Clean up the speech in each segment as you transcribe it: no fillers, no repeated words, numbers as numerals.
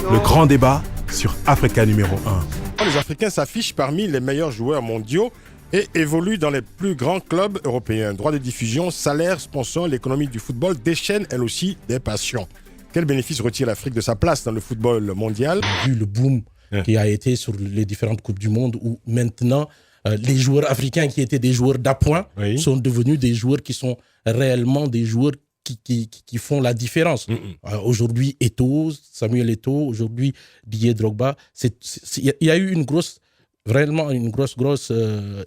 Le grand débat sur Africa numéro 1. Les Africains s'affichent parmi les meilleurs joueurs mondiaux et évoluent dans les plus grands clubs européens. Droits de diffusion, salaires, sponsors, l'économie du football déchaîne elle aussi des passions. Quel bénéfice retire l'Afrique de sa place dans le football mondial? Vu le boom qui a été sur les différentes Coupes du Monde où maintenant les joueurs africains qui étaient des joueurs d'appoint sont devenus des joueurs qui sont réellement des joueurs qui font la différence. Aujourd'hui, Eto'o, Samuel Eto'o, aujourd'hui Didier Drogba, il y a eu vraiment une grosse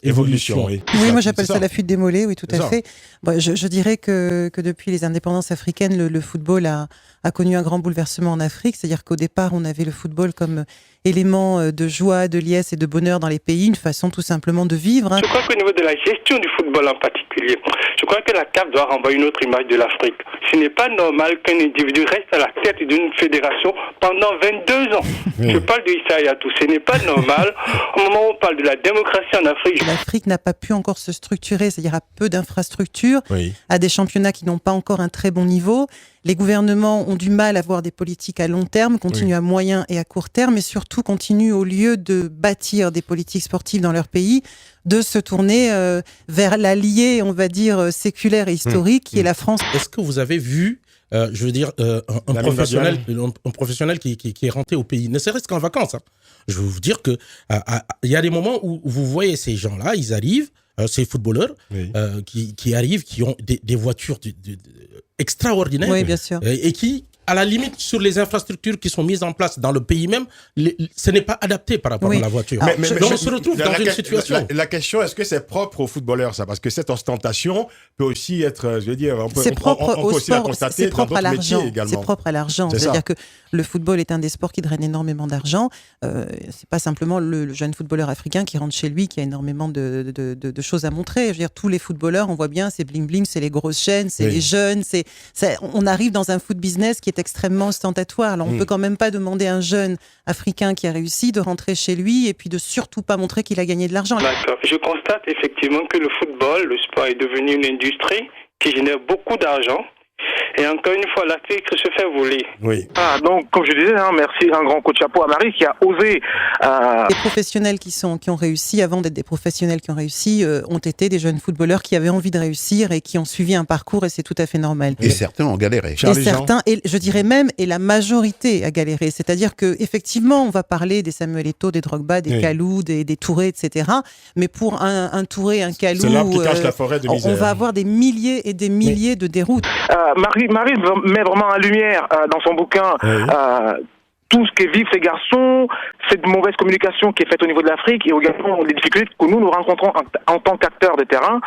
évolution. Oui, moi j'appelle ça la fuite des mollets, oui, tout à fait. Bon, je dirais que depuis les indépendances africaines, le football a connu un grand bouleversement en Afrique. C'est-à-dire qu'au départ, on avait le football comme élément de joie, de liesse et de bonheur dans les pays, une façon tout simplement de vivre. Je crois qu'au niveau de la gestion du football en particulier, je crois que la CAF doit renvoyer une autre image de l'Afrique. Ce n'est pas normal qu'un individu reste à la tête d'une fédération pendant 22 ans. Je parle de Issa Hayatou. Ce n'est pas normal. Au moment où on parle de la démocratie en Afrique. L'Afrique n'a pas pu encore se structurer, c'est-à-dire à peu d'infrastructures, à des championnats qui n'ont pas encore un très bon niveau. Les gouvernements ont du mal à avoir des politiques à long terme, continuent à moyen et à court terme, et surtout continuent, au lieu de bâtir des politiques sportives dans leur pays, de se tourner vers l'allié, on va dire, séculaire et historique, qui est la France. Est-ce que vous avez vu, un professionnel qui est rentré au pays, ne serait-ce qu'en vacances, je veux vous dire que il y a des moments où vous voyez ces gens-là, ils arrivent, ces footballeurs qui arrivent, qui ont des voitures extraordinaires, oui, bien sûr. Et qui, à la limite, sur les infrastructures qui sont mises en place dans le pays même, ce n'est pas adapté par rapport à la voiture. Alors, donc on se retrouve dans une situation. La question, est-ce que c'est propre aux footballeurs, ça? Parce que cette ostentation peut aussi être, je veux dire, on peut aussi la constater dans d'autres métiers également. C'est propre à l'argent. C'est-à-dire que le football est un des sports qui draine énormément d'argent. C'est pas simplement le jeune footballeur africain qui rentre chez lui qui a énormément de choses à montrer. Je veux dire, tous les footballeurs, on voit bien, c'est bling-bling, c'est les grosses chaînes, c'est les jeunes. On arrive dans un foot business qui est extrêmement ostentatoire. Alors, on peut quand même pas demander à un jeune africain qui a réussi de rentrer chez lui et puis de surtout pas montrer qu'il a gagné de l'argent. D'accord. Je constate effectivement que le football, le sport est devenu une industrie qui génère beaucoup d'argent. Et encore une fois, l'Afrique se fait voler. Donc, comme je disais, merci, un grand coup de chapeau à Marie qui a osé. Les professionnels qui ont réussi, avant d'être des professionnels qui ont réussi, ont été des jeunes footballeurs qui avaient envie de réussir et qui ont suivi un parcours, et c'est tout à fait normal. Et certains ont galéré. Et je dirais même, et la majorité a galéré. C'est-à-dire que effectivement, on va parler des Samuel Eto'o, des Drogba, des Kalou, des Touré, etc. Mais pour un Touré, un Kalou, c'est l'arbre qui cache la forêt de misère. On va avoir des milliers et des milliers de déroutes. Marie met vraiment en lumière dans son bouquin tout ce que vivent ces garçons, cette mauvaise communication qui est faite au niveau de l'Afrique et également les difficultés que nous rencontrons en tant qu'acteurs de terrain.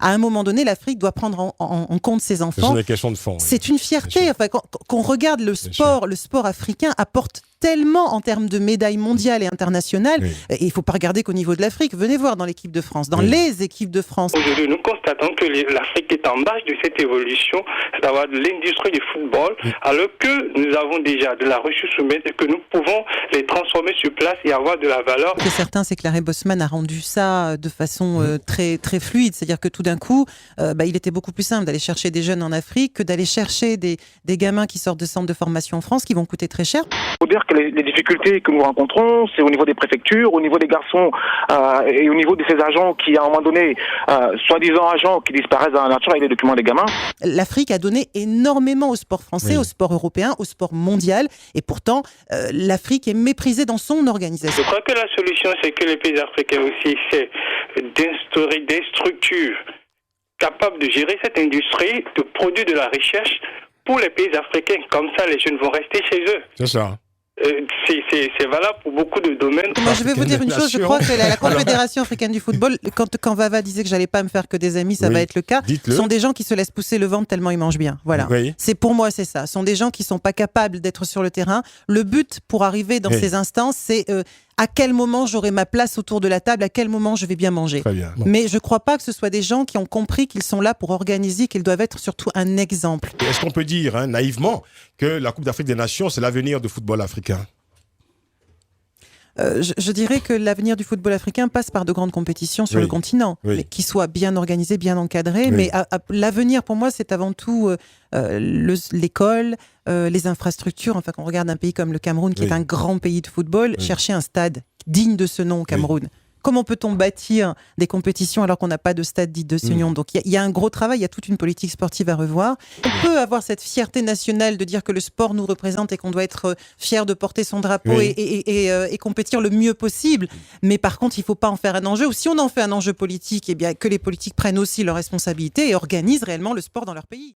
À un moment donné, l'Afrique doit prendre en compte ses enfants. Ce sont des questions de fond. C'est une fierté. Enfin, qu'on regarde le sport africain apporte tellement en termes de médailles mondiales et internationales. Et il ne faut pas regarder qu'au niveau de l'Afrique. Venez voir dans l'équipe de France, dans les équipes de France. Aujourd'hui, nous constatons que l'Afrique est en marge de cette évolution, d'avoir de l'industrie du football, alors que nous avons déjà de la ressource humaine et que nous pouvons les transformer sur place et avoir de la valeur. Ce qui est certain, c'est que Larry Bosman a rendu ça de façon très, très fluide. C'est-à-dire que tout d'un coup, il était beaucoup plus simple d'aller chercher des jeunes en Afrique que d'aller chercher des gamins qui sortent de centres de formation en France qui vont coûter très cher. Il faut dire que les difficultés que nous rencontrons, c'est au niveau des préfectures, au niveau des garçons et au niveau de ces agents qui, à un moment donné, soi-disant agents qui disparaissent dans la nature avec les documents des gamins. L'Afrique a donné énormément au sport français, au sport européen, au sport mondial. Et pourtant, l'Afrique est méprisée dans son organisation. Je crois que la solution, c'est que les pays africains aussi essaient d'instaurer des structures capables de gérer cette industrie, de produire de la recherche pour les pays africains. Comme ça, les jeunes vont rester chez eux. C'est ça. C'est valable pour beaucoup de domaines. Moi, je vais vous dire une chose, je crois que la Confédération africaine du football, quand Vava disait que j'allais pas me faire que des amis, ça va être le cas, sont des gens qui se laissent pousser le ventre tellement ils mangent bien. Voilà. Pour moi, c'est ça. Ce sont des gens qui sont pas capables d'être sur le terrain. Le but pour arriver dans ces instances, c'est à quel moment j'aurai ma place autour de la table, à quel moment je vais bien manger. Très bien. Mais je crois pas que ce soit des gens qui ont compris qu'ils sont là pour organiser, qu'ils doivent être surtout un exemple. Est-ce qu'on peut dire, naïvement, que la Coupe d'Afrique des Nations, c'est l'avenir du football africain? Je dirais que l'avenir du football africain passe par de grandes compétitions sur le continent, mais qui soient bien organisées, bien encadrées. Mais l'avenir, pour moi, c'est avant tout l'école, les infrastructures. Enfin, quand on regarde un pays comme le Cameroun, qui est un grand pays de football, chercher un stade digne de ce nom au Cameroun. Comment peut-on bâtir des compétitions alors qu'on n'a pas de stade dit de ce nom? Donc il y a un gros travail, il y a toute une politique sportive à revoir. On peut avoir cette fierté nationale de dire que le sport nous représente et qu'on doit être fier de porter son drapeau et compétir le mieux possible. Mais par contre, il ne faut pas en faire un enjeu. Ou si on en fait un enjeu politique, eh bien, que les politiques prennent aussi leurs responsabilités et organisent réellement le sport dans leur pays.